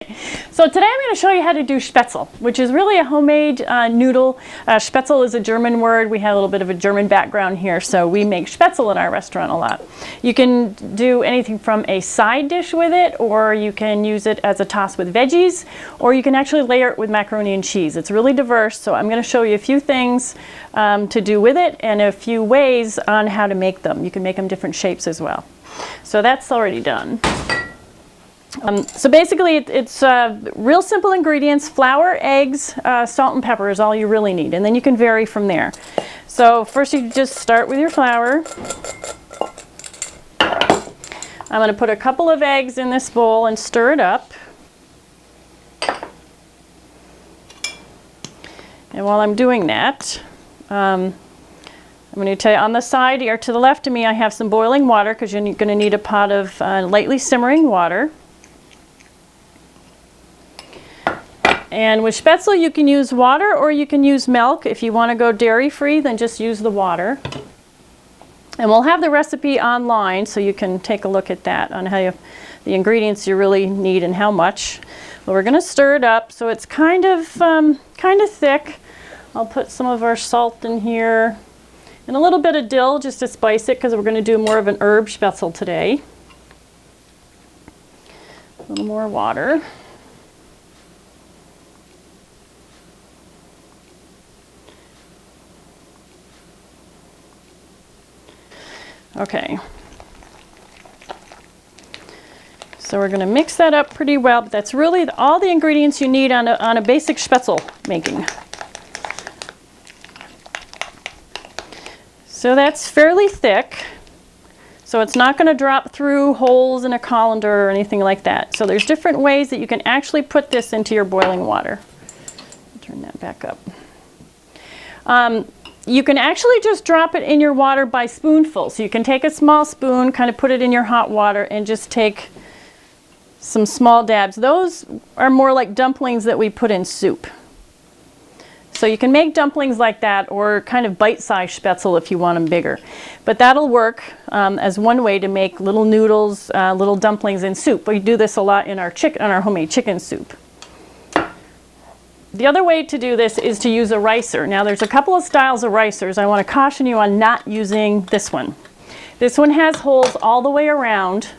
So today I'm going to show you how to do Spaetzle, which is really a homemade noodle. Spaetzle is a German word. We have a little bit of a German background here, so we make Spaetzle in our restaurant a lot. You can do anything from a side dish with it, or you can use it as a toss with veggies, or you can actually layer it with macaroni and cheese. It's really diverse, so I'm going to show you a few things to do with it and a few ways on how to make them. You can make them different shapes as well. So that's already done. So basically it's real simple ingredients: flour, eggs, salt and pepper is all you really need, and then you can vary from there. So first you just start with your flour. I'm going to put a couple of eggs in this bowl and stir it up. And while I'm doing that, I'm going to tell you on the side here to the left of me I have some boiling water, because you're going to need a pot of lightly simmering water. And with Spaetzle you can use water or you can use milk. If you want to go dairy free, then just use the water. And we'll have the recipe online so you can take a look at that on how the ingredients you really need and how much. But we're going to stir it up so it's kind of thick. I'll put some of our salt in here and a little bit of dill just to spice it, because we're going to do more of an herb Spaetzle today. A little more water. Okay, so we're going to mix that up pretty well, but that's really all the ingredients you need on a basic Spaetzle making. So that's fairly thick, so it's not going to drop through holes in a colander or anything like that. So there's different ways that you can actually put this into your boiling water. Turn that back up. You can actually just drop it in your water by spoonful. So you can take a small spoon, kind of put it in your hot water, and just take some small dabs. Those are more like dumplings that we put in soup. So you can make dumplings like that, or kind of bite-sized Spaetzle if you want them bigger. But that'll work as one way to make little noodles, little dumplings in soup. We do this a lot in our homemade chicken soup. The other way to do this is to use a ricer. Now there's a couple of styles of ricers. I want to caution you on not using this one. This one has holes all the way around.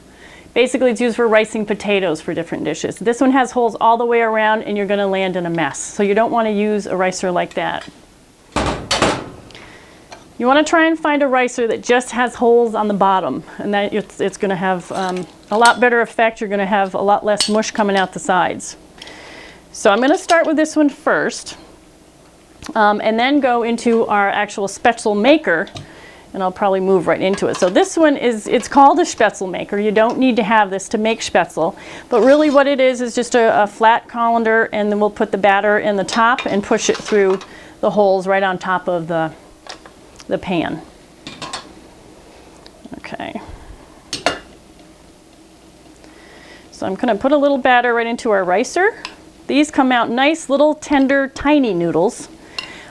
Basically it's used for ricing potatoes for different dishes. This one has holes all the way around and you're going to land in a mess. So you don't want to use a ricer like that. You want to try and find a ricer that just has holes on the bottom, and that it's going to have a lot better effect. You're going to have a lot less mush coming out the sides. So I'm going to start with this one first, and then go into our actual Spaetzle maker, and I'll probably move right into it. So this one it's called a Spaetzle maker. You don't need to have this to make Spaetzle, but really what it is just a flat colander, and then we'll put the batter in the top and push it through the holes right on top of the pan. Okay. So I'm going to put a little batter right into our ricer. These come out nice, little, tender, tiny noodles.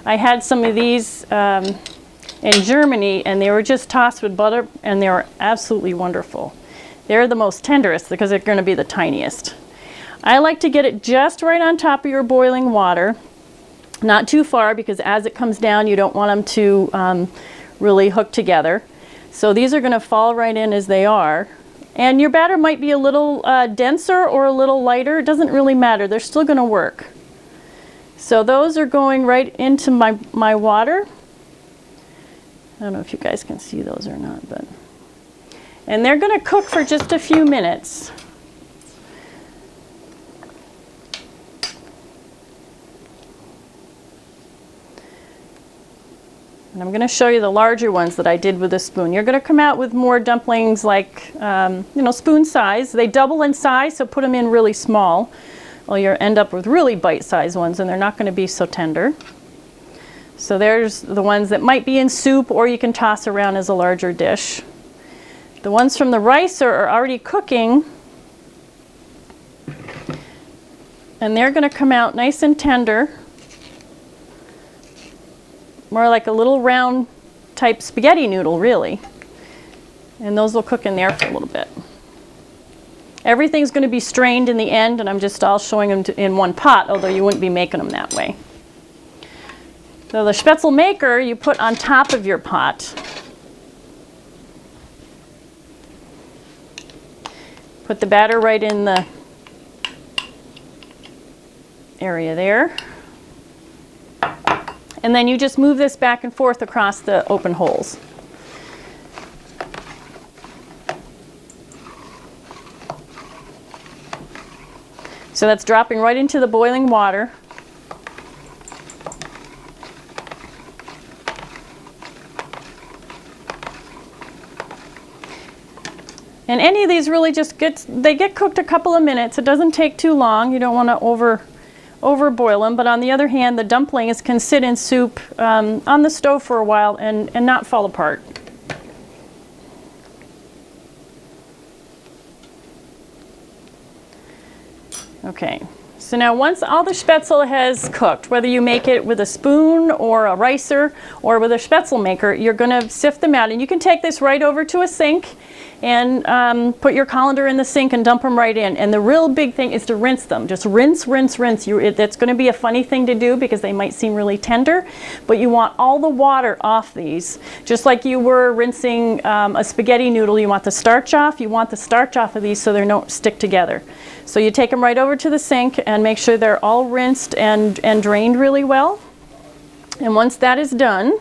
I had some of these in Germany, and they were just tossed with butter, and they were absolutely wonderful. They're the most tenderest because they're going to be the tiniest. I like to get it just right on top of your boiling water, not too far, because as it comes down, you don't want them to really hook together. So these are going to fall right in as they are. And your batter might be a little denser or a little lighter. It doesn't really matter. They're still going to work. So those are going right into my water. I don't know if you guys can see those or not, but. And they're going to cook for just a few minutes. And I'm going to show you the larger ones that I did with a spoon. You're going to come out with more dumplings like, spoon size. They double in size, so put them in really small. Well, you'll end up with really bite-sized ones, and they're not going to be so tender. So there's the ones that might be in soup, or you can toss around as a larger dish. The ones from the ricer are already cooking, and they're going to come out nice and tender. More like a little round type spaghetti noodle, really. And those will cook in there for a little bit. Everything's going to be strained in the end, and I'm just all showing them in one pot, although you wouldn't be making them that way. So the Spaetzle maker you put on top of your pot. Put the batter right in the area there. And then you just move this back and forth across the open holes. So that's dropping right into the boiling water. And any of these really just get cooked a couple of minutes. It doesn't take too long. You don't want to overboil them. But on the other hand, the dumplings can sit in soup on the stove for a while and not fall apart. Okay, so now once all the Spaetzle has cooked, whether you make it with a spoon or a ricer or with a Spaetzle maker, you're going to sift them out. And you can take this right over to a sink and put your colander in the sink and dump them right in. And the real big thing is to rinse them. Just rinse, rinse, rinse. That's going to be a funny thing to do because they might seem really tender, but you want all the water off these. Just like you were rinsing a spaghetti noodle, you want the starch off. You want the starch off of these so they don't stick together. So you take them right over to the sink and make sure they're all rinsed and drained really well. And once that is done,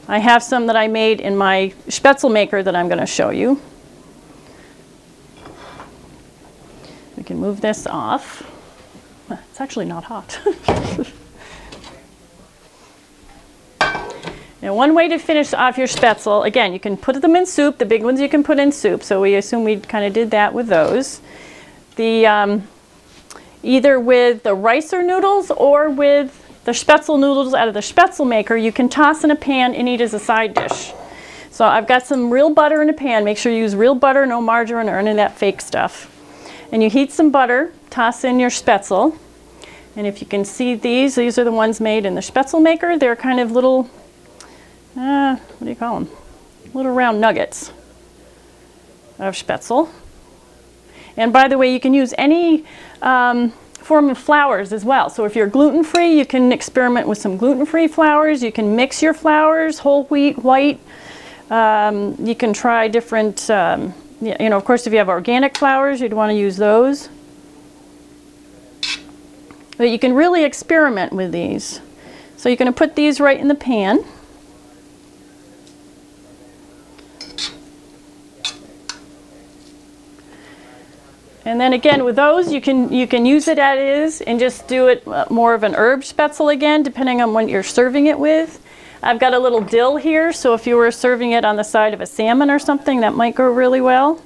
I have some that I made in my Spaetzle maker that I'm going to show you. We can move this off. It's actually not hot. Now, one way to finish off your Spaetzle, again, you can put them in soup. The big ones you can put in soup. So we assume we kind of did that with those. Either with the ricer noodles or with the Spaetzle noodles out of the Spaetzle maker, you can toss in a pan and eat as a side dish. So I've got some real butter in a pan. Make sure you use real butter, no margarine or any of that fake stuff. And you heat some butter, toss in your Spaetzle. And if you can see these are the ones made in the Spaetzle maker. They're kind of little, what do you call them? Little round nuggets of Spaetzle. And by the way, you can use any form of flours as well. So if you're gluten-free, you can experiment with some gluten-free flours. You can mix your flours, whole wheat, white. You can try different, of course, if you have organic flours, you'd want to use those. But you can really experiment with these. So you're going to put these right in the pan. And then again, with those, you can use it as is and just do it more of an herb Spaetzle again, depending on what you're serving it with. I've got a little dill here, so if you were serving it on the side of a salmon or something, that might go really well.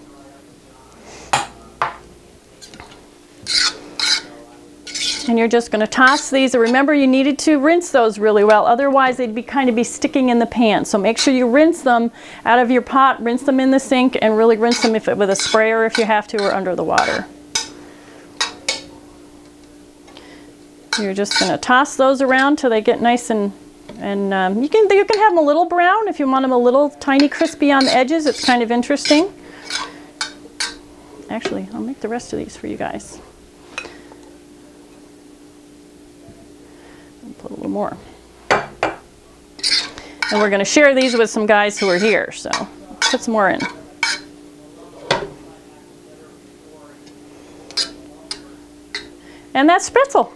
And you're just going to toss these. And remember, you needed to rinse those really well. Otherwise, they'd kind of be sticking in the pan. So make sure you rinse them out of your pot, rinse them in the sink, and really rinse them with a sprayer if you have to, or under the water. You're just going to toss those around till they get nice and you can have them a little brown if you want them a little tiny crispy on the edges. It's kind of interesting. Actually, I'll make the rest of these for you guys. Put a little more. And we're going to share these with some guys who are here, so put some more in. And that's Spaetzle.